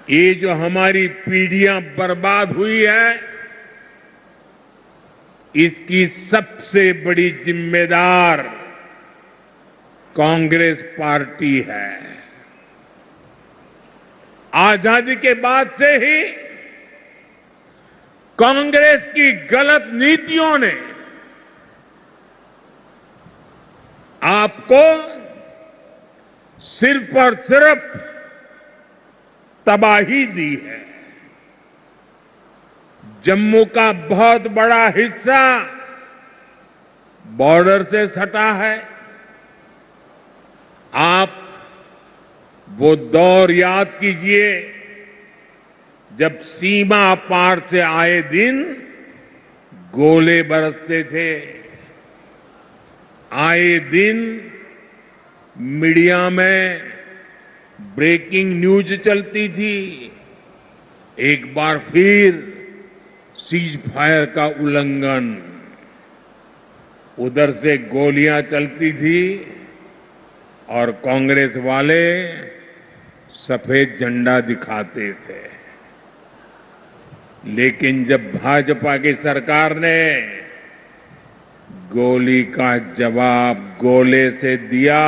ये जो हमारी पीढ़ियां बर्बाद हुई है, इसकी सबसे बड़ी जिम्मेदार कांग्रेस पार्टी है। आजादी के बाद से ही कांग्रेस की गलत नीतियों ने आपको सिर्फ और सिर्फ तबाही दी है। जम्मू का बहुत बड़ा हिस्सा बॉर्डर से सटा है। आप वो दौर याद कीजिए जब सीमा पार से आए दिन गोले बरसते थे। आए दिन मीडिया में ब्रेकिंग न्यूज चलती थी। एक बार फिर सीज फायर का उल्लंघन, उधर से गोलियां चलती थी और कांग्रेस वाले सफेद झंडा दिखाते थे। लेकिन जब भाजपा की सरकार ने गोली का जवाब गोले से दिया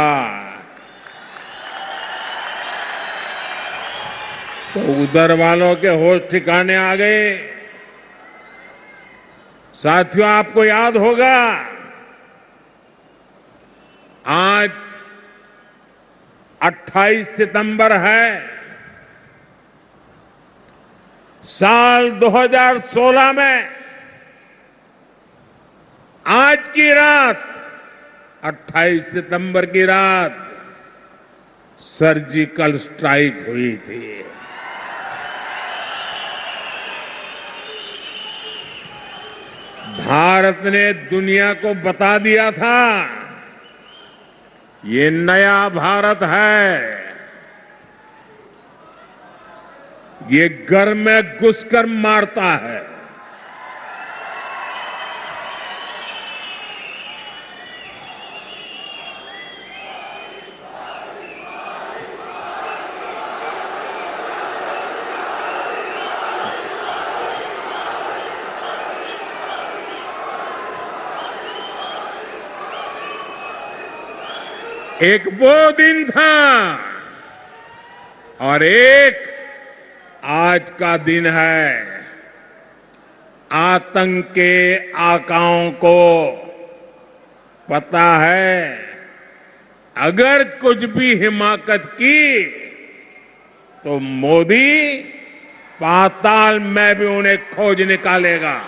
तो उधर वालों के होश ठिकाने आ गए। साथियों, आपको याद होगा आज 28 सितंबर है। साल 2016 में आज की रात 28 सितंबर की रात सर्जिकल स्ट्राइक हुई थी। भारत ने दुनिया को बता दिया था ये नया भारत है। ये घर में घुसकर मारता है। एक वो दिन था और एक आज का दिन है। आतंक के आकाओं को पता है अगर कुछ भी हिमाकत की तो मोदी पाताल में भी उन्हें खोज निकालेगा।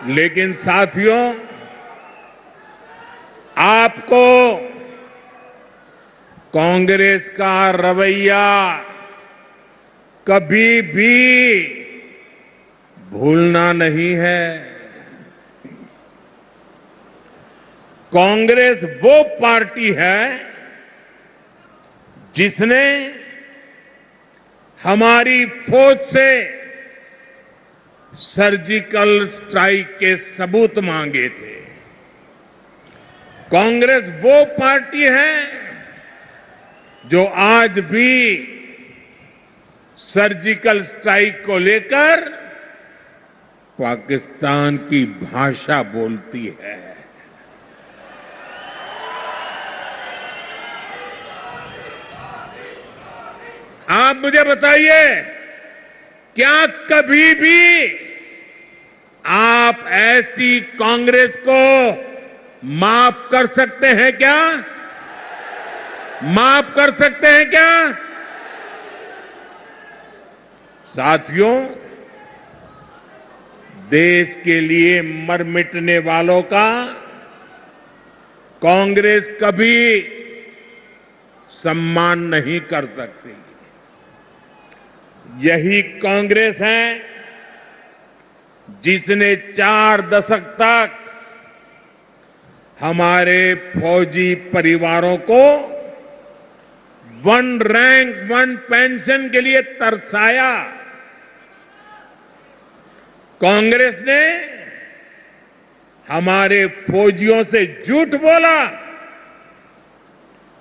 लेकिन साथियों, आपको कांग्रेस का रवैया कभी भी भूलना नहीं है। कांग्रेस वो पार्टी है जिसने हमारी फौज से सर्जिकल स्ट्राइक के सबूत मांगे थे। कांग्रेस वो पार्टी है जो आज भी सर्जिकल स्ट्राइक को लेकर पाकिस्तान की भाषा बोलती है। आप मुझे बताइए, क्या कभी भी आप ऐसी कांग्रेस को माफ कर सकते हैं क्या? माफ कर सकते हैं क्या? साथियों, देश के लिए मर मिटने वालों का कांग्रेस कभी सम्मान नहीं कर सकती। यही कांग्रेस है जिसने 4 दशक तक हमारे फौजी परिवारों को 1 रैंक 1 पेंशन के लिए तरसाया। कांग्रेस ने हमारे फौजियों से झूठ बोला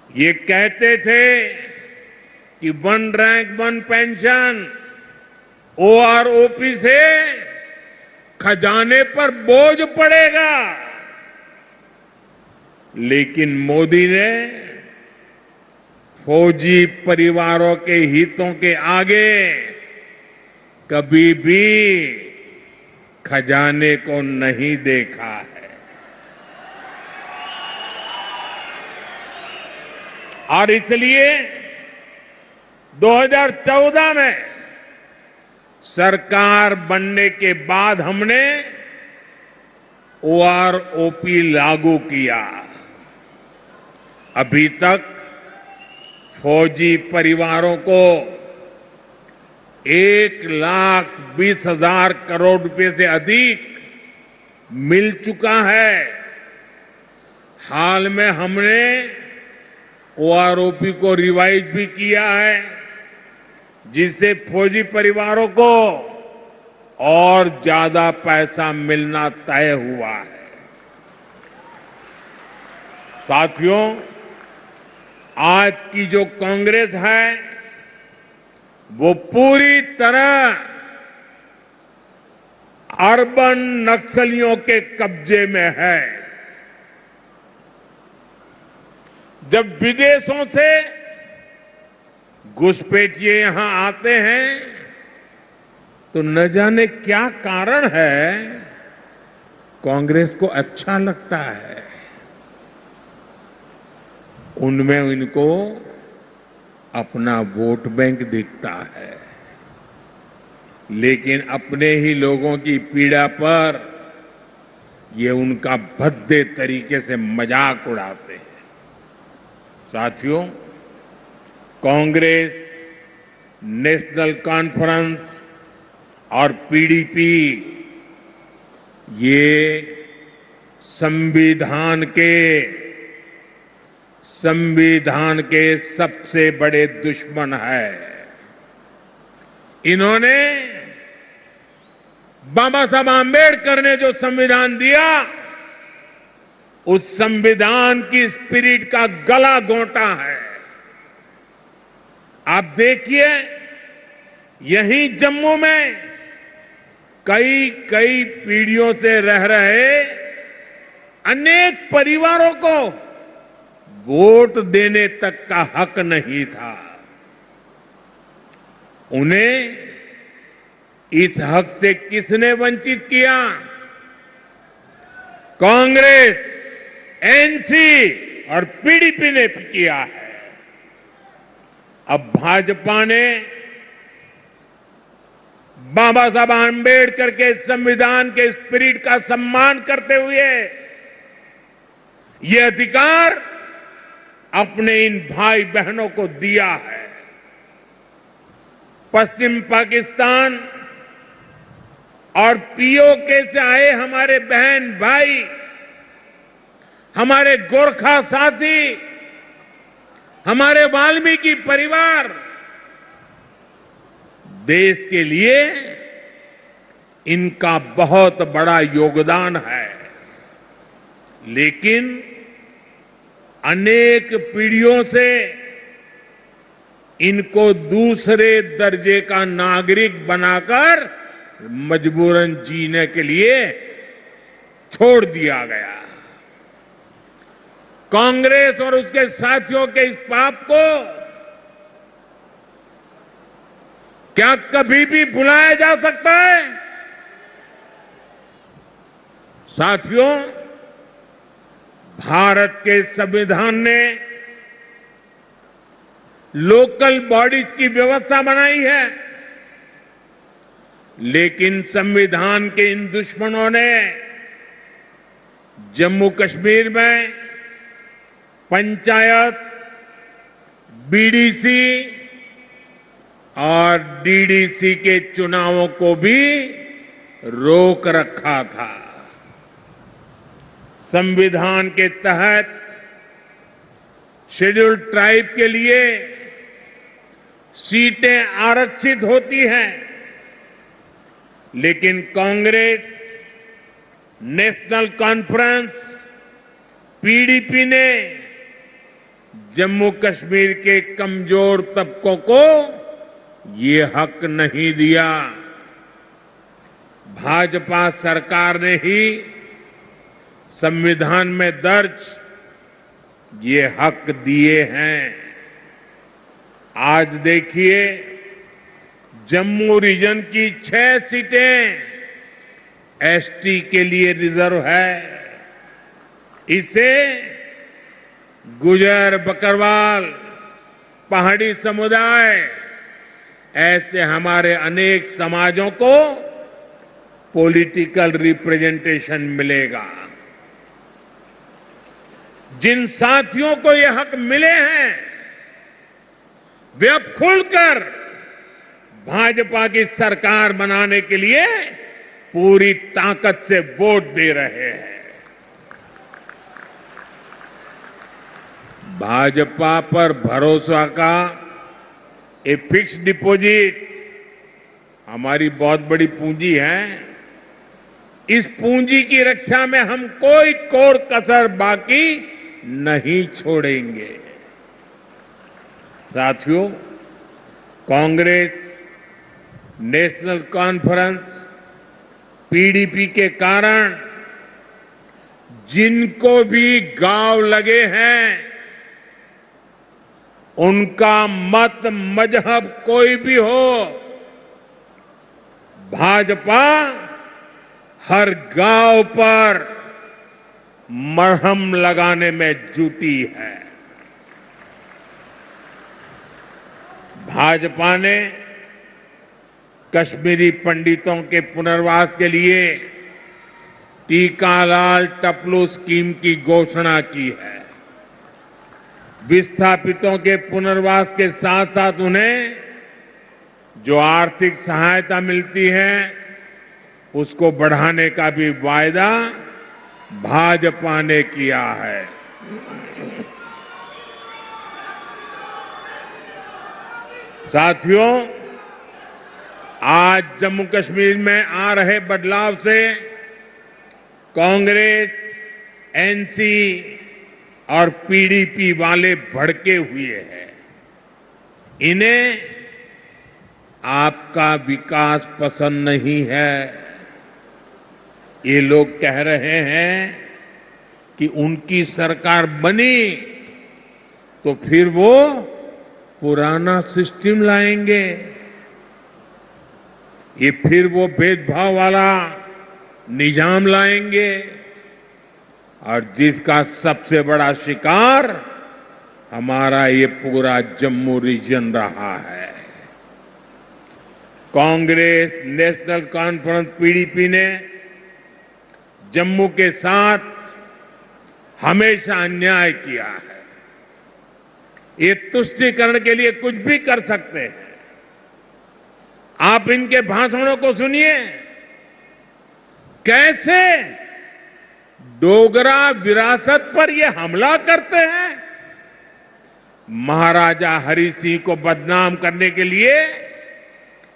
ये कहते थे कि one rank one pension OROP से खजाने पर बोझ पड़ेगा, लेकिन मोदी ने फौजी परिवारों के हितों के आगे कभी भी खजाने को नहीं देखा है। और इसलिए 2014 में सरकार बनने के बाद हमने ओआरओपी लागू किया। अभी तक फौजी परिवारों को 1,20,000 करोड़ रुपए से अधिक मिल चुका है। हाल में हमने ओआरओपी को रिवाइज भी किया है, जिससे फौजी परिवारों को और ज्यादा पैसा मिलना तय हुआ है। साथियों, आज की जो कांग्रेस है वो पूरी तरह अर्बन नक्सलियों के कब्जे में है। जब विदेशों से घुसपैठिए यहां आते हैं तो न जाने क्या कारण है, कांग्रेस को अच्छा लगता है। उनमें इनको अपना वोट बैंक दिखता है, लेकिन अपने ही लोगों की पीड़ा पर ये उनका भद्दे तरीके से मजाक उड़ाते हैं। साथियों, कांग्रेस, नेशनल कॉन्फ्रेंस और पीडीपी ये संविधान के सबसे बड़े दुश्मन है। इन्होंने बाबा साहब आंबेडकर ने जो संविधान दिया, उस संविधान की स्पिरिट का गला घोंटा है। आप देखिए, यहीं जम्मू में कई पीढ़ियों से रह रहे अनेक परिवारों को वोट देने तक का हक नहीं था। उन्हें इस हक से किसने वंचित किया? कांग्रेस, एनसी और पीडीपी ने किया है। अब भाजपा ने बाबा साहब आंबेडकर के संविधान के स्पिरिट का सम्मान करते हुए ये अधिकार अपने इन भाई बहनों को दिया है। पश्चिम पाकिस्तान और पीओके से आए हमारे बहन भाई, हमारे गोरखा साथी, हमारे वाल्मीकि परिवार देश के लिए इनका बहुत बड़ा योगदान है, लेकिन अनेक पीढ़ियों से इनको दूसरे दर्जे का नागरिक बनाकर मजबूरन जीने के लिए छोड़ दिया गया। कांग्रेस और उसके साथियों के इस पाप को क्या कभी भी भुलाया जा सकता है? साथियों, भारत के संविधान ने लोकल बॉडीज की व्यवस्था बनाई है, लेकिन संविधान के इन दुश्मनों ने जम्मू कश्मीर में पंचायत, बीडीसी और डीडीसी के चुनावों को भी रोक रखा था। संविधान के तहत शेड्यूल्ड ट्राइब के लिए सीटें आरक्षित होती हैं, लेकिन कांग्रेस, नेशनल कॉन्फ्रेंस, पीडीपी ने जम्मू कश्मीर के कमजोर तबकों को ये हक नहीं दिया। भाजपा सरकार ने ही संविधान में दर्ज ये हक दिए हैं। आज देखिए, जम्मू रीजन की 6 सीटें एसटी के लिए रिजर्व है। इसे गुजर, बकरवाल, पहाड़ी समुदाय, ऐसे हमारे अनेक समाजों को पॉलिटिकल रिप्रेजेंटेशन मिलेगा। जिन साथियों को ये हक मिले हैं, वे अब खुलकर भाजपा की सरकार बनाने के लिए पूरी ताकत से वोट दे रहे हैं। भाजपा पर भरोसा का ये फिक्स डिपॉजिट हमारी बहुत बड़ी पूंजी है। इस पूंजी की रक्षा में हम कोई कोर कसर बाकी नहीं छोड़ेंगे। साथियों, कांग्रेस, नेशनल कॉन्फ्रेंस, पीडीपी के कारण जिनको भी गांव लगे हैं, उनका मत, मजहब कोई भी हो, भाजपा हर गांव पर मरहम लगाने में जुटी है। भाजपा ने कश्मीरी पंडितों के पुनर्वास के लिए टीकालाल टपलू स्कीम की घोषणा की है। विस्थापितों के पुनर्वास के साथ साथ उन्हें जो आर्थिक सहायता मिलती है, उसको बढ़ाने का भी वायदा भाजपा ने किया है। साथियों, आज जम्मू कश्मीर में आ रहे बदलाव से कांग्रेस, एनसी और पीडीपी वाले भड़के हुए हैं। इन्हें आपका विकास पसंद नहीं है। ये लोग कह रहे हैं कि उनकी सरकार बनी तो फिर वो पुराना सिस्टम लाएंगे। ये फिर वो भेदभाव वाला निजाम लाएंगे, और जिसका सबसे बड़ा शिकार हमारा ये पूरा जम्मू रीजन रहा है। कांग्रेस, नेशनल कॉन्फ्रेंस, पीडीपी ने जम्मू के साथ हमेशा अन्याय किया है। ये तुष्टीकरण के लिए कुछ भी कर सकते हैं। आप इनके भाषणों को सुनिए, कैसे डोगरा विरासत पर ये हमला करते हैं। महाराजा हरि सिंह को बदनाम करने के लिए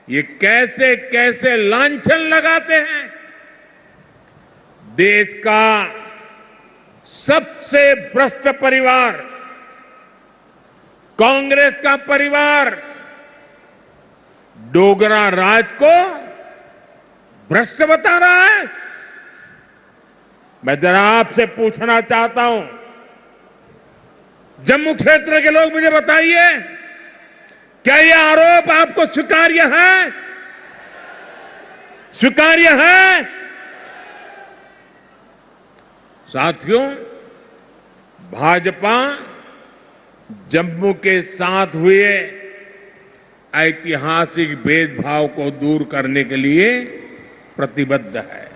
ये कैसे कैसे लांछन लगाते हैं। देश का सबसे भ्रष्ट परिवार, कांग्रेस का परिवार, डोगरा राज को भ्रष्ट बता रहा है। मैं जरा आपसे पूछना चाहता हूं, जम्मू क्षेत्र के लोग मुझे बताइए, क्या यह आरोप आपको स्वीकार्य है? स्वीकार्य है? साथियों, भाजपा जम्मू के साथ हुए ऐतिहासिक भेदभाव को दूर करने के लिए प्रतिबद्ध है।